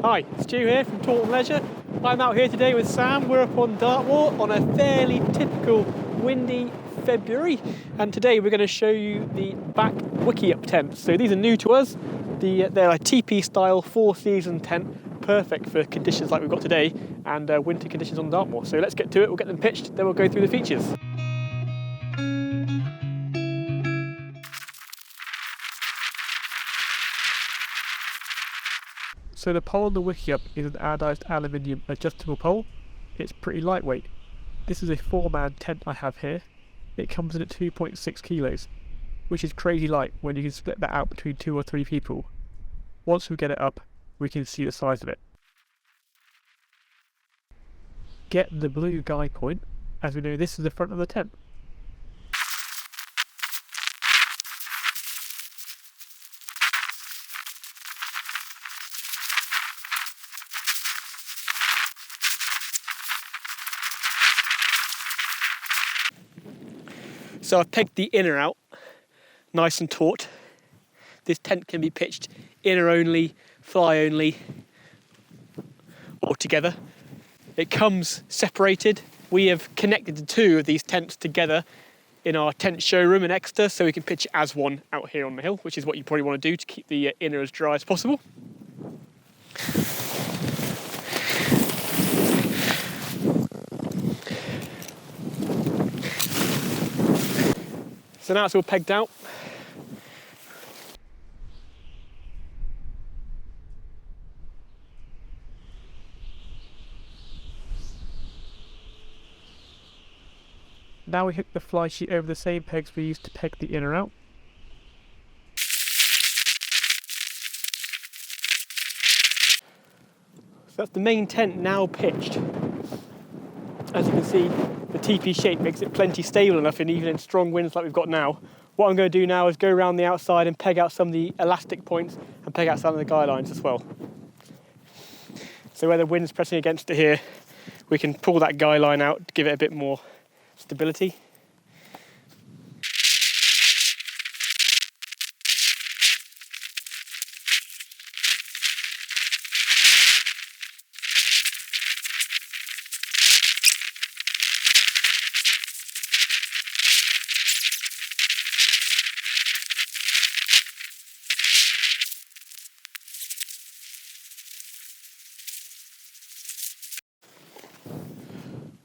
Hi, Stu here from Taunton Leisure. I'm out here today with Sam. We're up on Dartmoor on a fairly typical windy February, and today we're going to show you the Bach Wickiup tents. So these are new to us. They're a tipi style 4-season tent, perfect for conditions like we've got today and winter conditions on Dartmoor. So let's get to it, we'll get them pitched, then we'll go through the features. So the pole on the Wickiup is an anodised aluminium adjustable pole. It's pretty lightweight. This is a 4-man tent I have here. It comes in at 2.6 kilos, which is crazy light when you can split that out between 2 or 3 people. Once we get it up, we can see the size of it. Get the blue guy point, as we know this is the front of the tent. So I've pegged the inner out, nice and taut. This tent can be pitched inner only, fly only, or together. It comes separated. We have connected the two of these tents together in our tent showroom in Exeter, so we can pitch it as one out here on the hill, which is what you probably want to do to keep the inner as dry as possible. So now it's all pegged out. Now we hook the fly sheet over the same pegs we used to peg the inner out. So that's the main tent now pitched. As you can see, the tipi shape makes it plenty stable enough even in strong winds like we've got now. What I'm going to do now is go around the outside and peg out some of the elastic points and peg out some of the guy lines as well. So where the wind's pressing against it here, we can pull that guy line out to give it a bit more stability.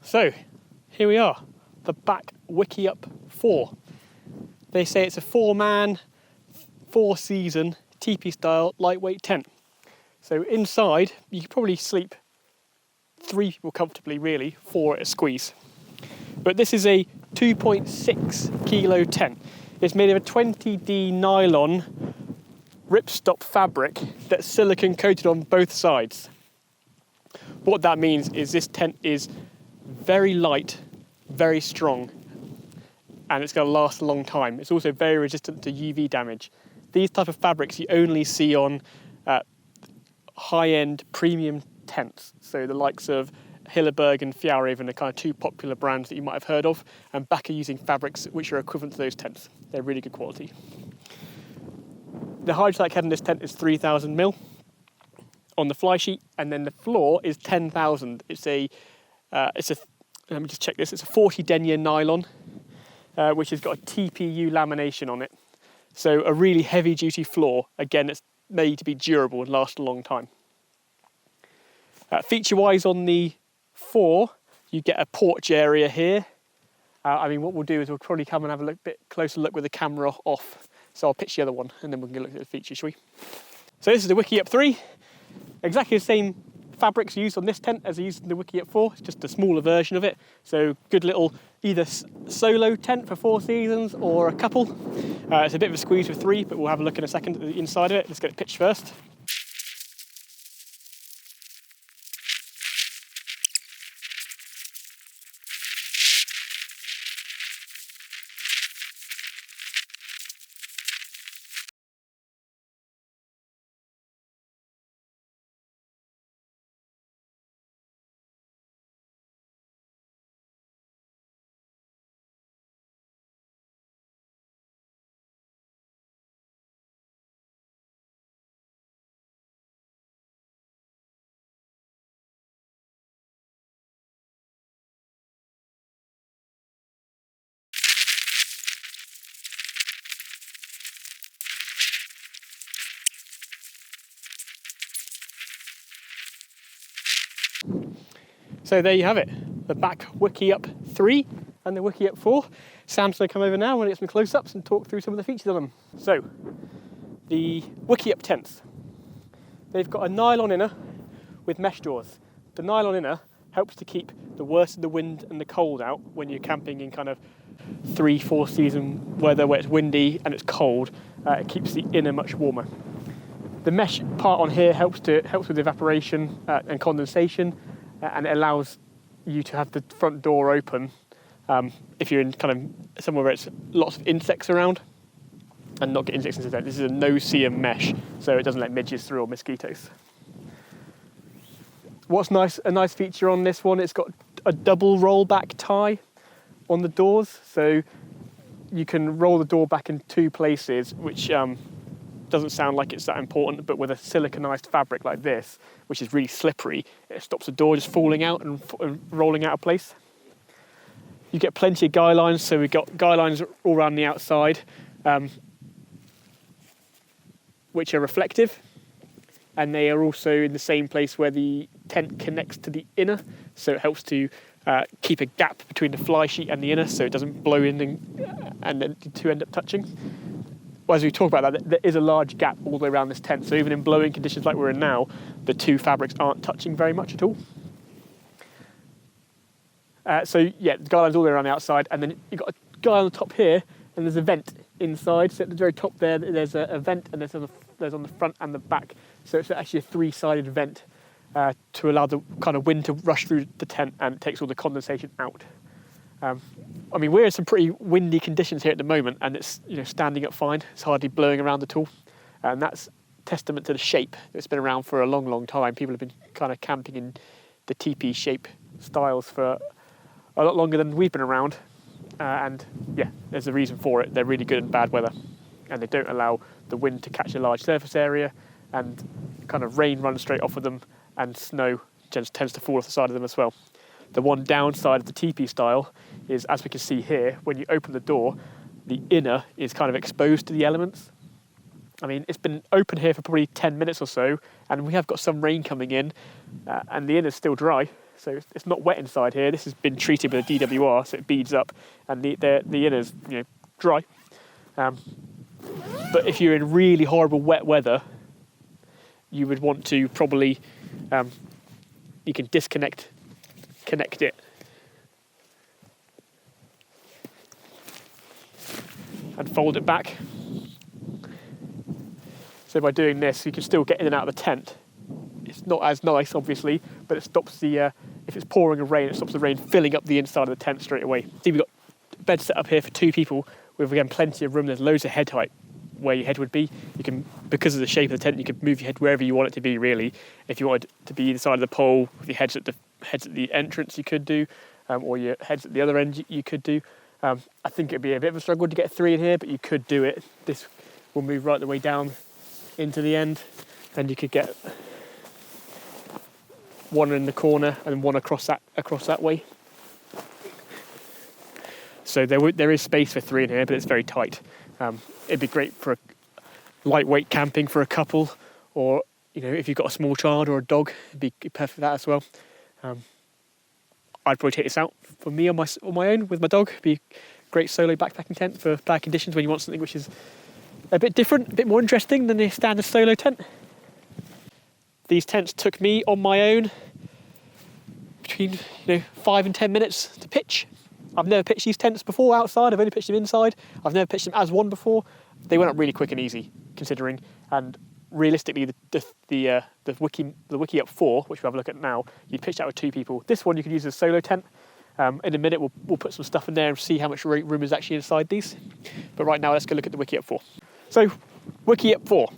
So, here we are, the Bach Wickiup 4. They say it's a 4-man, 4-season, tipi style, lightweight tent. So inside, you could probably sleep 3 people comfortably, really, 4 at a squeeze. But this is a 2.6 kilo tent. It's made of a 20D nylon ripstop fabric that's silicone coated on both sides. What that means is this tent is very light, very strong, and it's going to last a long time. It's also very resistant to UV damage. These type of fabrics you only see on high-end premium tents, so the likes of Hilleberg and Fjallraven are kind of 2 popular brands that you might have heard of, and Bach are using fabrics which are equivalent to those tents. They're really good quality. The hydrostatic head in this tent is 3,000 mil on the fly sheet, and then the floor is 10,000. Let me just check this. It's a 40 denier nylon, which has got a TPU lamination on it. So a really heavy duty floor. Again, it's made to be durable and last a long time. Feature wise on the 4, you get a porch area here. What we'll do is we'll probably come and have a bit closer look with the camera off. So I'll pitch the other one and then we can look at the features, shall we? So this is the Wickiup 3. Exactly the same fabrics used on this tent as are used in the Wickiup 4, it's just a smaller version of it. So good little either solo tent for 4 seasons or a couple. It's a bit of a squeeze with 3, but we'll have a look in a second at the inside of it. Let's get it pitched first. So there you have it, the Bach Wickiup 3 and the Wiki Up 4. Sam's going to come over now and get some close-ups and talk through some of the features on them. So, the Wiki Up tents. They've got a nylon inner with mesh doors. The nylon inner helps to keep the worst of the wind and the cold out when you're camping in kind of 3-4 season weather where it's windy and it's cold. It keeps the inner much warmer. The mesh part on here helps with evaporation and condensation, and it allows you to have the front door open if you're in kind of somewhere where it's lots of insects around, and not get insects into the tent. This is a no-seam mesh, so it doesn't let midges through or mosquitoes. What's nice, a nice feature on this one, it's got a double rollback tie on the doors, so you can roll the door back in 2 places, which doesn't sound like it's that important, but with a siliconized fabric like this, which is really slippery, it stops the door just falling out and rolling out of place. You get plenty of guy lines, so we've got guy lines all around the outside, which are reflective, and they are also in the same place where the tent connects to the inner, so it helps to keep a gap between the fly sheet and the inner, so it doesn't blow in and then the two end up touching. Well, as we talk about that, there is a large gap all the way around this tent, so even in blowing conditions like we're in now, the two fabrics aren't touching very much at all. So yeah, the guy line's all the way around the outside, and then you've got a guy on the top here, and there's a vent inside. So at the very top there, there's a vent, and there's on the front and the back. So it's actually a 3-sided vent to allow the kind of wind to rush through the tent, and it takes all the condensation out. I mean, we're in some pretty windy conditions here at the moment, and it's standing up fine. It's hardly blowing around at all, and that's testament to the shape. It's been around for a long, long time. People have been kind of camping in the tipi shape styles for a lot longer than we've been around, and yeah, there's a reason for it. They're really good in bad weather, and they don't allow the wind to catch a large surface area, and kind of rain runs straight off of them, and snow just tends to fall off the side of them as well. The one downside of the tipi style is, as we can see here, when you open the door, the inner is kind of exposed to the elements. I mean, it's been open here for probably 10 minutes or so, and we have got some rain coming in, and the inner's still dry, so it's not wet inside here. This has been treated with a DWR, so it beads up, and the inner's dry. But if you're in really horrible wet weather, you would want to probably, you can connect it, and fold it back. So by doing this, you can still get in and out of the tent. It's not as nice, obviously, but it stops the, if it's pouring rain, it stops the rain filling up the inside of the tent straight away. See, we've got a bed set up here for 2 people with, again, plenty of room. There's loads of head height where your head would be. You can, because of the shape of the tent, you can move your head wherever you want it to be, really. If you wanted to be inside of the pole with your heads at the entrance, you could do, or your heads at the other end, you could do. I think it'd be a bit of a struggle to get 3 in here, but you could do it. This will move right the way down into the end, and you could get one in the corner and one across that way. So there is space for 3 in here, but it's very tight. It'd be great for a lightweight camping for a couple, or if you've got a small child or a dog, it'd be perfect for that as well. I'd probably take this out for me on my own with my dog. It'd be a great solo backpacking tent for bad conditions when you want something which is a bit different, a bit more interesting than the standard solo tent. These tents took me on my own between 5 and 10 minutes to pitch. I've never pitched these tents before outside. I've only pitched them inside. I've never pitched them as one before. They went up really quick and easy, considering. And realistically, the Wiki Up 4, which we'll have a look at now, you pitch that with 2 people. This one you could use as a solo tent. In a minute, we'll put some stuff in there and see how much room is actually inside these. But right now, let's go look at the Wiki Up 4. So, Wiki Up 4.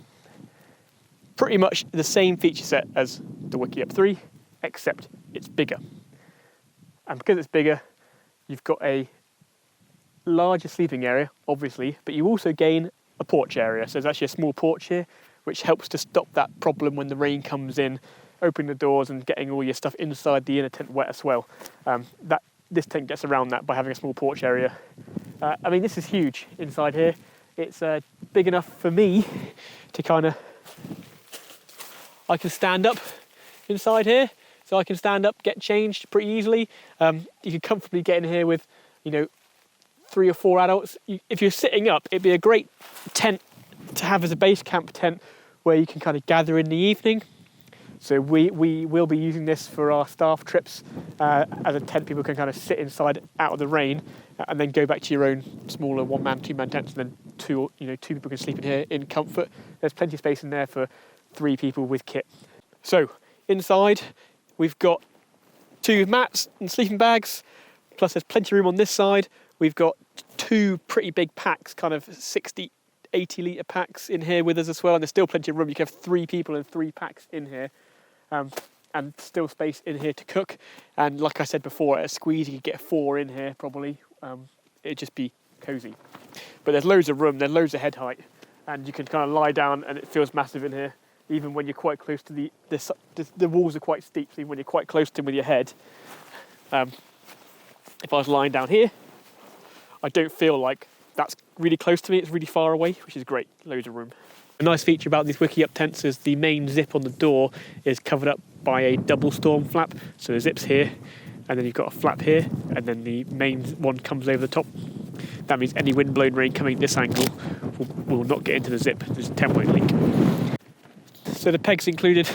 Pretty much the same feature set as the Wiki Up 3, except it's bigger. And because it's bigger, you've got a larger sleeping area, obviously, but you also gain a porch area. So there's actually a small porch here, which helps to stop that problem when the rain comes in, opening the doors and getting all your stuff inside the inner tent wet as well. This tent gets around that by having a small porch area. I mean, this is huge inside here. It's big enough for me to I can stand up inside here. It's so I can stand up, get changed pretty easily. You can comfortably get in here with, 3 or 4 adults. If you're sitting up, it'd be a great tent to have as a base camp tent where you can kind of gather in the evening. So we will be using this for our staff trips as a tent. People can kind of sit inside out of the rain and then go back to your own smaller 1-man, 2-man tents, and then two people can sleep in here in comfort. There's plenty of space in there for 3 people with kit. So inside we've got 2 mats and sleeping bags, plus there's plenty of room on this side. We've got 2 pretty big packs, kind of 60, 80 litre packs in here with us as well, and there's still plenty of room. You can have 3 people and 3 packs in here, and still space in here to cook. And like I said before, at a squeeze you could get 4 in here probably. It'd just be cosy. But there's loads of room, there's loads of head height, and you can kind of lie down and it feels massive in here, even when you're quite close to the walls are quite steep, so even when you're quite close to them with your head. If I was lying down here, I don't feel like that's really close to me, it's really far away, which is great, loads of room. A nice feature about these Wiki Up tents is the main zip on the door is covered up by a double storm flap. So the zip's here, and then you've got a flap here, and then the main one comes over the top. That means any wind blown rain coming this angle will not get into the zip. There's a tent won't leak. So the pegs included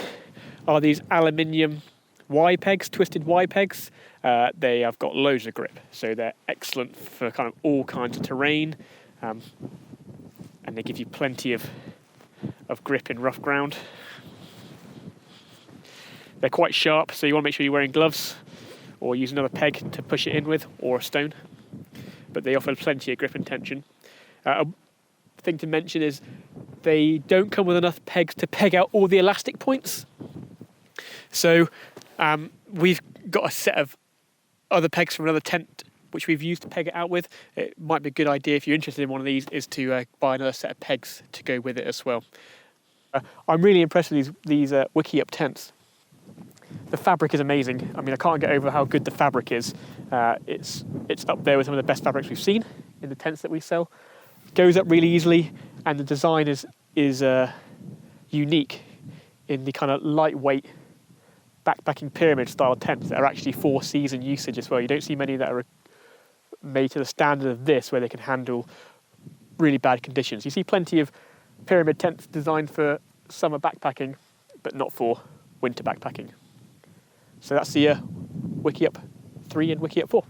are these aluminium Y pegs, twisted Y pegs. They have got loads of grip, so they're excellent for kind of all kinds of terrain, and they give you plenty of grip in rough ground. They're quite sharp, so you want to make sure you're wearing gloves or use another peg to push it in with, or a stone. But they offer plenty of grip and tension. A thing to mention is they don't come with enough pegs to peg out all the elastic points. So we've got a set of other pegs from another tent which we've used to peg it out with. It might be a good idea if you're interested in one of these is to buy another set of pegs to go with it as well. I'm really impressed with these Wiki Up tents. The fabric is amazing. I mean, I can't get over how good the fabric is. It's up there with some of the best fabrics we've seen in the tents that we sell. It goes up really easily, and the design is unique in the kind of lightweight backpacking pyramid style tents that are actually for season usage as well. You don't see many that are made to the standard of this where they can handle really bad conditions. You see plenty of pyramid tents designed for summer backpacking, but not for winter backpacking. So that's the Wiki Up 3 and Wiki Up 4.